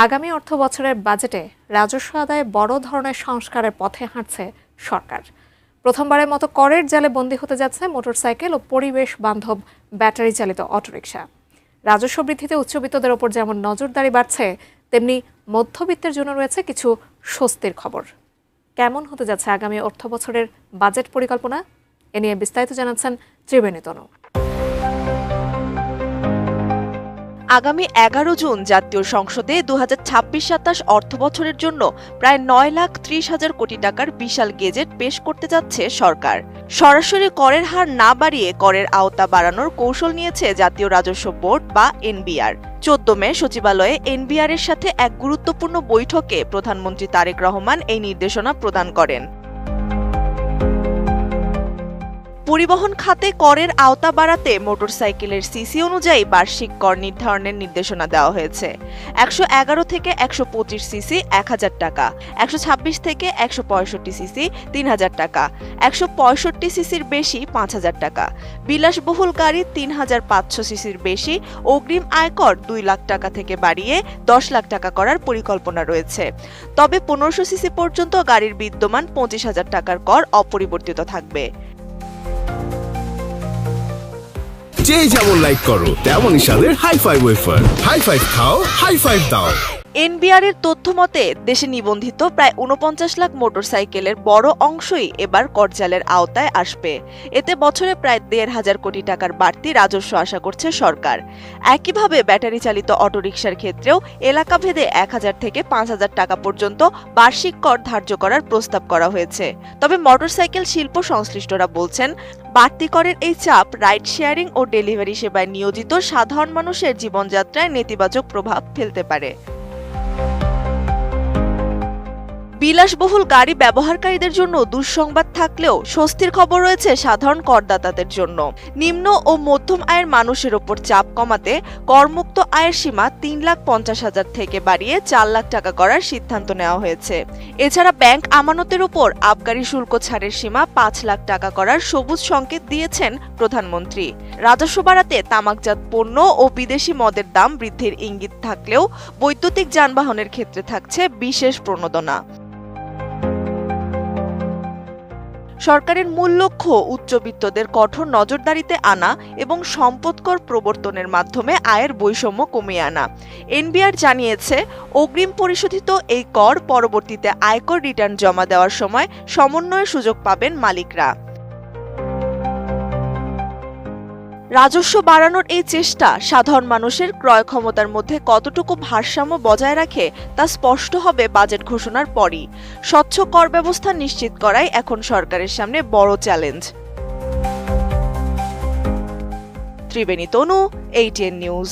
আগামী অর্থবছরের বাজেটে রাজস্ব আদায়ে বড় ধরনের সংস্কারের পথে হাঁটছে সরকার। প্রথমবারের মতো করের জালে বন্দী হতে যাচ্ছে মোটরসাইকেল ও পরিবেশ বান্ধব ব্যাটারি চালিত অটোরিকশা। রাজস্ব বৃদ্ধিতে উচ্চবিত্তদের ওপর যেমন নজরদারি বাড়ছে, তেমনি মধ্যবিত্তের জন্য রয়েছে কিছু স্বস্তির খবর। কেমন হতে যাচ্ছে আগামী অর্থবছরের বাজেট পরিকল্পনা, এ নিয়ে বিস্তারিত জানাচ্ছেন ত্রিবেণী তনু। আগামী 11 জুন জাতীয় সংসদে 2026-27 অর্থবছরের জন্য প্রায় 9,30,000 কোটি টাকার বিশাল গেজেট পেশ করতে যাচ্ছে সরকার। সরাসরি করের হার না বাড়িয়ে করের আওতা বাড়ানোর কৌশল নিয়েছে জাতীয় রাজস্ব বোর্ড বা এনবিআর। 14 মে সচিবালয়ে এনবিআর এর সাথে এক গুরুত্বপূর্ণ বৈঠকে প্রধানমন্ত্রী তারেক রহমান এই নির্দেশনা প্রদান করেন। পরিবহন খাতে করের আওতা বাড়াতে মোটরসাইকেলের সিসি অনুযায়ী বার্ষিক কর নির্ধারণের নির্দেশনা দেওয়া হয়েছে। 111 থেকে 125 সিসি 1,000 টাকা, 126 থেকে 165 সিসি 3,000 টাকা, 165 সিসির বেশি 5,000 টাকা, বিলাসবহুল গাড়ি 3,500 সিসির বেশি অগ্রিম আয়কর 2 লাখ টাকা থেকে বাড়িয়ে 10 লাখ টাকা করার পরিকল্পনা রয়েছে। তবে 1500 সিসি পর্যন্ত গাড়ির বিদ্যমান 25,000 টাকার কর অপরিবর্তিত থাকবে। যে যেমন লাইক করো তেমনই স্বাদের হাই-ফাই ওয়েফার। হাই-ফাই খাও, হাই-ফাই দাও। এনবিআর এর তথ্য মতে দেশে নিবন্ধিত প্রায় 49 লাখ মোটরসাইকেলের বড় অংশই এবার করজালের আওতায় আসবে। এতে বছরে প্রায় 1,500 কোটি টাকার বাড়তি রাজস্ব আশা করছে সরকার। একইভাবে ব্যাটারি চালিত অটোরিকশার ক্ষেত্রেও এলাকাভেদে 1,000 থেকে 5,000 টাকা পর্যন্ত বার্ষিক কর ধার্য করার প্রস্তাব করা হয়েছে। তবে মোটরসাইকেল শিল্প সংশ্লিষ্টরা বলছেন, বাড়তি করের এই চাপ রাইড শেয়ারিং ও ডেলিভারি সেবায় নিয়োজিত সাধারণ মানুষের জীবনযাত্রায় নেতিবাচক প্রভাব ফেলতে পারে। বিলাসবহুল গাড়ি ব্যবহারকারীদের জন্য দুঃসংবাদ থাকলেও স্বস্তির খবর রয়েছে সাধারণ করদাতাদের জন্য। নিম্ন ও মধ্যম আয়ের মানুষের ওপর চাপ কমাতে করমুক্ত আয়ের সীমা 3,50,000 থেকে বাড়িয়ে 4 লাখ টাকা করার সিদ্ধান্ত নেওয়া হয়েছে। এছাড়া ব্যাংক আমানতের ওপর আবগারি শুল্ক ছাড়ের সীমা 5 লাখ টাকা করার সবুজ সংকেত দিয়েছেন প্রধানমন্ত্রী। রাজস্ব বাড়াতে তামাকজাত পণ্য ও বিদেশি মদের দাম বৃদ্ধির ইঙ্গিত থাকলেও বৈদ্যুতিক যানবাহনের ক্ষেত্রে থাকছে বিশেষ প্রণোদনা। সরকারের মূল লক্ষ্য উচ্চবিত্তদের কঠোর নজরদারিতে আনা এবং সম্পদ কর প্রবর্তনের মাধ্যমে আয়ের বৈষম্য কমিয়ে আনা। এনবিআর জানিয়েছে, অগ্রিম পরিশোধিত এই কর পরবর্তীতে আয়কর রিটার্ন জমা দেওয়ার সময় সমন্বয়ের সুযোগ পাবেন মালিকরা। রাজস্ব বাড়ানোর এই চেষ্টা সাধারণ মানুষের ক্রয় ক্ষমতার মধ্যে কতটুকু ভারসাম্য বজায় রাখে তা স্পষ্ট হবে বাজেট ঘোষণার পরই। স্বচ্ছ কর ব্যবস্থা নিশ্চিত করাই এখন সরকারের সামনে বড় চ্যালেঞ্জ। ত্রিবেণী তনু, ATN নিউজ।